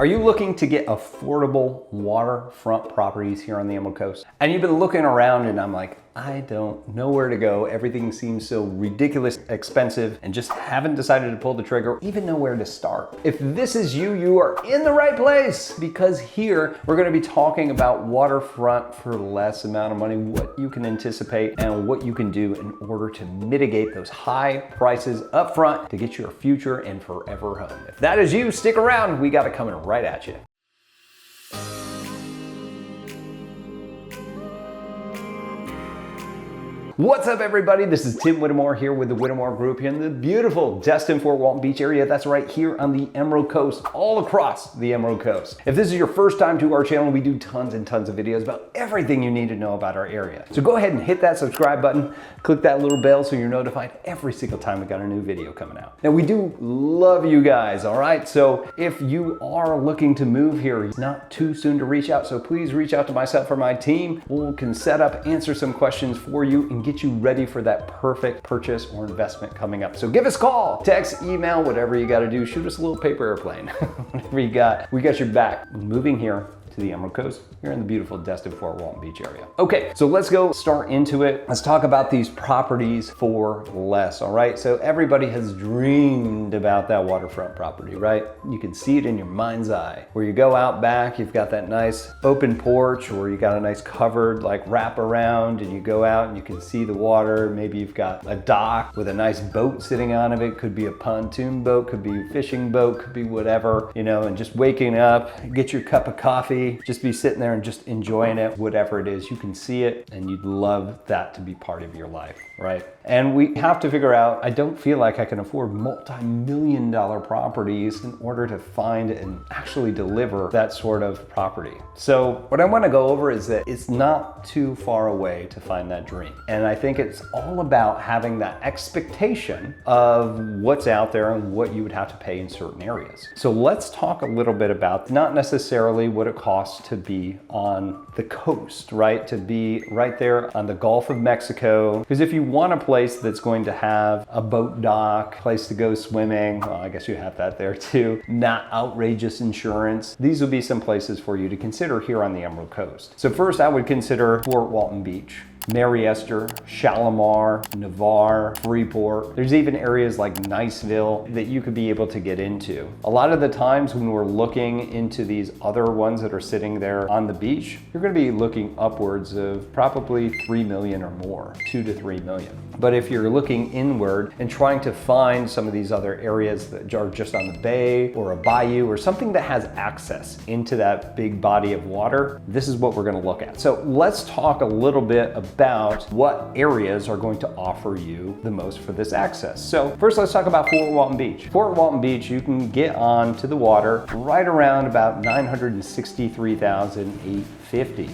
Are you looking to get affordable waterfront properties here on the Emerald Coast? And you've been looking around and I'm like, I don't know where to go. Everything seems so ridiculous expensive and just haven't decided to pull the trigger, or even know where to start. If this is you, you are in the right place, because here we're gonna be talking about waterfront for less amount of money, what you can anticipate and what you can do in order to mitigate those high prices up front to get your future and forever home. If that is you, stick around. We got it coming right at you. What's up, everybody? This is Tim Whittemore here with the Whittemore Group here in the beautiful Destin-Fort Walton Beach area. That's right, here on the Emerald Coast, all across the Emerald Coast. If this is your first time to our channel, we do tons and tons of videos about everything you need to know about our area. So go ahead and hit that subscribe button, click that little bell so you're notified every single time we got a new video coming out. Now, we do love you guys, all right? So if you are looking to move here, it's not too soon to reach out, so please reach out to myself or my team. We can set up, answer some questions for you, and get you ready for that perfect purchase or investment coming up. So give us a call, text, email, whatever you got to do. Shoot us a little paper airplane. Whatever you got, we got your back. Moving here to the Emerald Coast, here in the beautiful Destin-Fort Walton Beach area. Okay, so let's go start into it. Let's talk about these properties for less, all right? So everybody has dreamed about that waterfront property, right? You can see it in your mind's eye. Where you go out back, you've got that nice open porch, or you got a nice covered like wrap around, and you go out and you can see the water. Maybe you've got a dock with a nice boat sitting on it. Could be a pontoon boat, could be a fishing boat, could be whatever, you know, and just waking up, get your cup of coffee, just be sitting there and just enjoying it, whatever it is. You can see it and you'd love that to be part of your life, right? And we have to figure out, I don't feel like I can afford multi-million-dollar properties in order to find and actually deliver that sort of property. So what I want to go over is that it's not too far away to find that dream. And I think it's all about having that expectation of what's out there and what you would have to pay in certain areas. So let's talk a little bit about not necessarily what it costs to be on the coast, right? To be right there on the Gulf of Mexico. Because if you want a place that's going to have a boat dock, place to go swimming, well, I guess you have that there too, not outrageous insurance, these would be some places for you to consider here on the Emerald Coast. So first I would consider Fort Walton Beach, Mary Esther, Shalimar, Navarre, Freeport. There's even areas like Niceville that you could be able to get into. A lot of the times when we're looking into these other ones that are sitting there on the beach, you're gonna be looking upwards of probably 3 million or more, 2 to 3 million. But if you're looking inward and trying to find some of these other areas that are just on the bay or a bayou or something that has access into that big body of water, this is what we're gonna look at. So let's talk a little bit about what areas are going to offer you the most for this access. So first, let's talk about Fort Walton Beach. Fort Walton Beach, you can get on to the water right around about $963,850.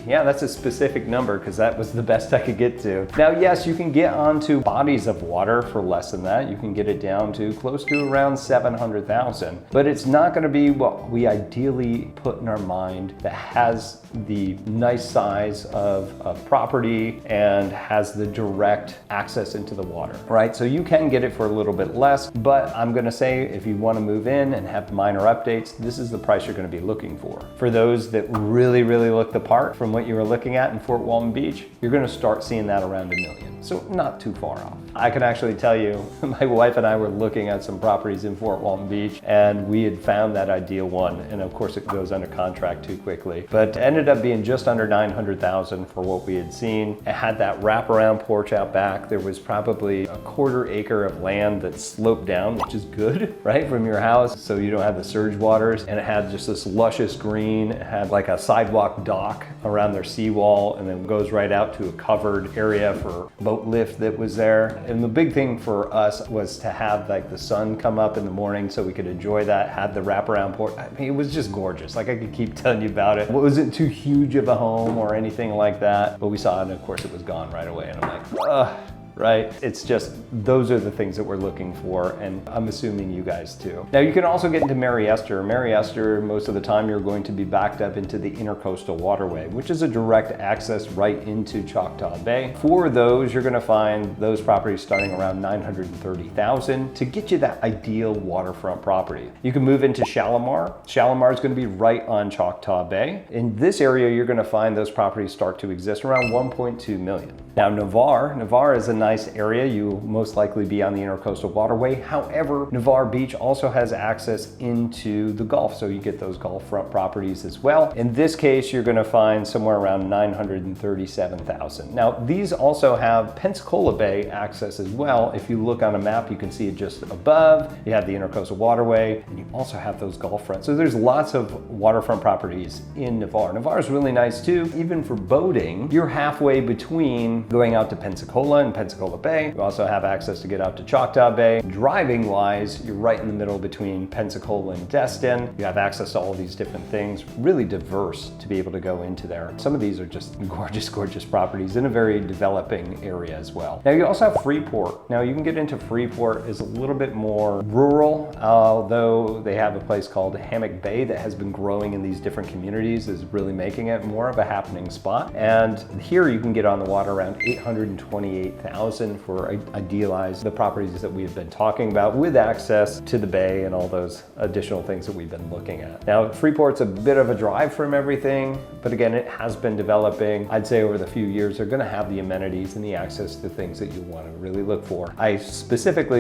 Yeah, that's a specific number because that was the best I could get to. Now, yes, you can get onto bodies of water for less than that. You can get it down to close to around 700,000, but it's not going to be what we ideally put in our mind that has the nice size of property and has the direct access into the water, right? So you can get it for a little bit less, but I'm going to say if you want to move in and have minor updates, this is the price you're going to be looking for. For those that really, really look the part from what you were looking at in Fort Walton Beach, you're going to start seeing that around $1 million. So not too far off. I can actually tell you, my wife and I were looking at some properties in Fort Walton Beach and we had found that ideal one. And of course it goes under contract too quickly, but it ended up being just under 900,000 for what we had seen. It had that wraparound porch out back. There was probably a 1/4 acre of land that sloped down, which is good, right? From your house. So you don't have the surge waters, and it had just this luscious green. It had like a sidewalk dock around their seawall and then goes right out to a covered area for boat lift that was there. And the big thing for us was to have like the sun come up in the morning so we could enjoy that, had the wraparound porch. I mean, it was just gorgeous. Like I could keep telling you about it. It wasn't too huge of a home or anything like that, but we saw it and of course it was gone right away. And I'm like, ugh. right? It's just, those are the things that we're looking for, and I'm assuming you guys too. Now you can also get into Mary Esther. Mary Esther, most of the time you're going to be backed up into the Intercoastal Waterway, which is a direct access right into Choctaw Bay. For those, you're gonna find those properties starting around $930,000 to get you that ideal waterfront property. You can move into Shalimar. Shalimar is gonna be right on Choctaw Bay. In this area, you're gonna find those properties start to exist around 1.2 million. Now Navarre is a nice area. You'll most likely be on the Intercoastal Waterway. However, Navarre Beach also has access into the Gulf, so you get those Gulf front properties as well. In this case, you're gonna find somewhere around 937,000. Now, these also have Pensacola Bay access as well. If you look on a map, you can see it just above. You have the Intercoastal Waterway, and you also have those Gulf front. So there's lots of waterfront properties in Navarre. Navarre is really nice too. Even for boating, you're halfway between going out to Pensacola and Pensacola Bay. You also have access to get out to Choctaw Bay. Driving wise, you're right in the middle between Pensacola and Destin. You have access to all these different things, really diverse to be able to go into there. Some of these are just gorgeous, gorgeous properties in a very developing area as well. Now you also have Freeport. Now you can get into Freeport, is a little bit more rural, although they have a place called Hammock Bay that has been growing in these different communities, is really making it more of a happening spot. And here you can get on the water around $828,000 for idealize the properties that we've been talking about, with access to the bay and all those additional things that we've been looking at. Now, Freeport's a bit of a drive from everything, but again, it has been developing. I'd say over the few years, they're gonna have the amenities and the access to things that you wanna really look for. I specifically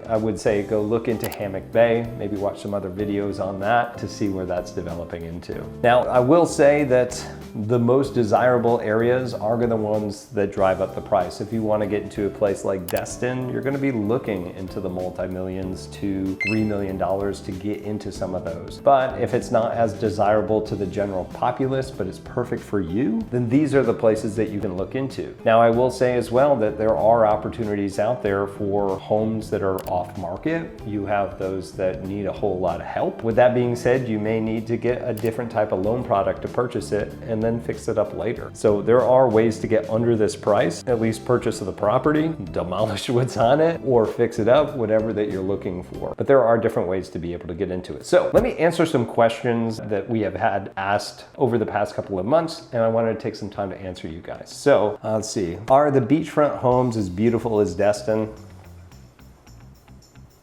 I would say go look into Hammock Bay, maybe watch some other videos on that to see where that's developing into. Now, I will say that the most desirable areas are the ones that drive up the price. If you want to get into a place like Destin, you're going to be looking into the multi-millions to $3 million to get into some of those. But if it's not as desirable to the general populace, but it's perfect for you, then these are the places that you can look into. Now, I will say as well that there are opportunities out there for homes that are off market. You have those that need a whole lot of help. With that being said, you may need to get a different type of loan product to purchase it and then fix it up later. So there are ways to get under this price, at least purchase of the property, demolish what's on it, or fix it up, whatever that you're looking for. But there are different ways to be able to get into it. So let me answer some questions that we have had asked over the past couple of months, and I wanted to take some time to answer you guys. So let's see, are the beachfront homes as beautiful as Destin?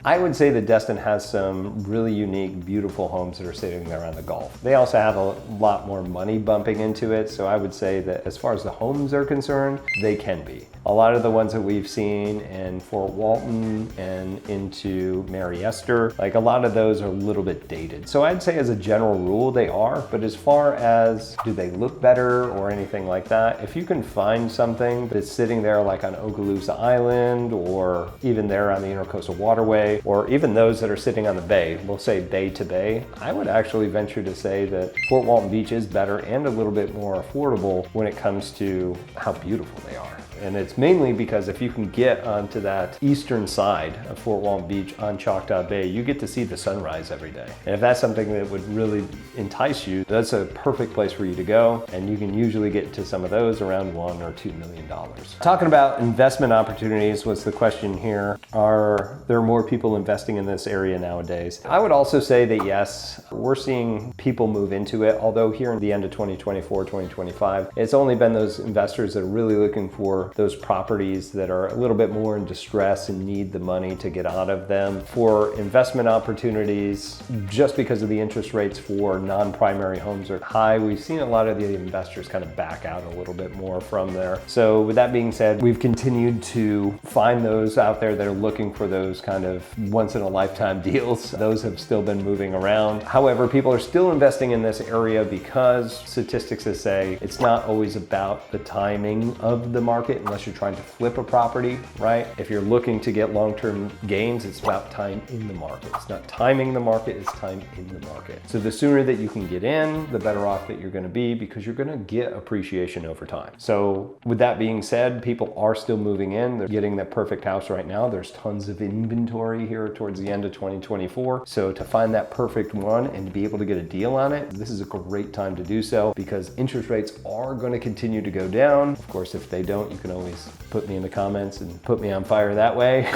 I would say that Destin has some really unique, beautiful homes that are sitting there on the Gulf. They also have a lot more money bumping into it, so I would say that as far as the homes are concerned, they can be. A lot of the ones that we've seen in Fort Walton and into Mary Esther, like a lot of those are a little bit dated. So I'd say as a general rule, they are, but as far as do they look better or anything like that, if you can find something that's sitting there like on Okaloosa Island or even there on the Intercoastal Waterway, or even those that are sitting on the bay, we'll say bay to bay, I would actually venture to say that Fort Walton Beach is better and a little bit more affordable when it comes to how beautiful they are. And it's mainly because if you can get onto that eastern side of Fort Walton Beach on Choctaw Bay, you get to see the sunrise every day. And if that's something that would really entice you, that's a perfect place for you to go. And you can usually get to some of those around $1 or $2 million. Talking about investment opportunities was the question here. Are there more people investing in this area nowadays? I would also say that yes, we're seeing people move into it, although here in the end of 2024, 2025, it's only been those investors that are really looking for those properties that are a little bit more in distress and need the money to get out of them. For investment opportunities, just because of the interest rates for non-primary homes are high, we've seen a lot of the investors kind of back out a little bit more from there. So with that being said, we've continued to find those out there that are looking for those kind of once in a lifetime deals. Those have still been moving around. However, people are still investing in this area because statistics say it's not always about the timing of the market unless you're trying to flip a property, right? If you're looking to get long-term gains, it's about time in the market. It's not timing the market, it's time in the market. So the sooner that you can get in, the better off that you're gonna be because you're gonna get appreciation over time. So with that being said, people are still moving in. They're getting that perfect house right now. There's tons of inventory here towards the end of 2024. So to find that perfect one and to be able to get a deal on it, this is a great time to do so because interest rates are gonna continue to go down. Of course, if they don't, you can always put me in the comments and put me on fire that way.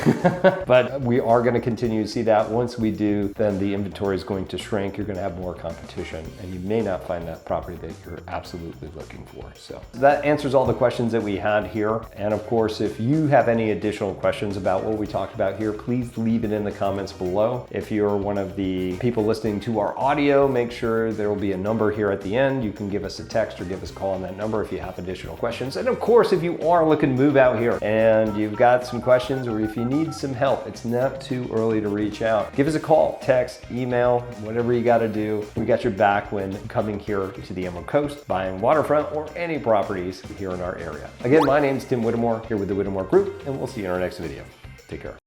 But we are going to continue to see that. Once we do, then the inventory is going to shrink. You're going to have more competition, and you may not find that property that you're absolutely looking for. So that answers all the questions that we had here. And of course, if you have any additional questions about what we talked about here, please leave it in the comments below. If you're one of the people listening to our audio, make sure there will be a number here at the end. You can give us a text or give us a call on that number if you have additional questions. And of course, if you are looking to move out here and you've got some questions, or if you need some help, it's not too early to reach out. Give us a call, text, email, whatever you got to do. We got your back when coming here to the Emerald Coast, buying waterfront or any properties here in our area. Again, my name is Tim Whittemore here with the Whittemore Group, and we'll see you in our next video. Take care.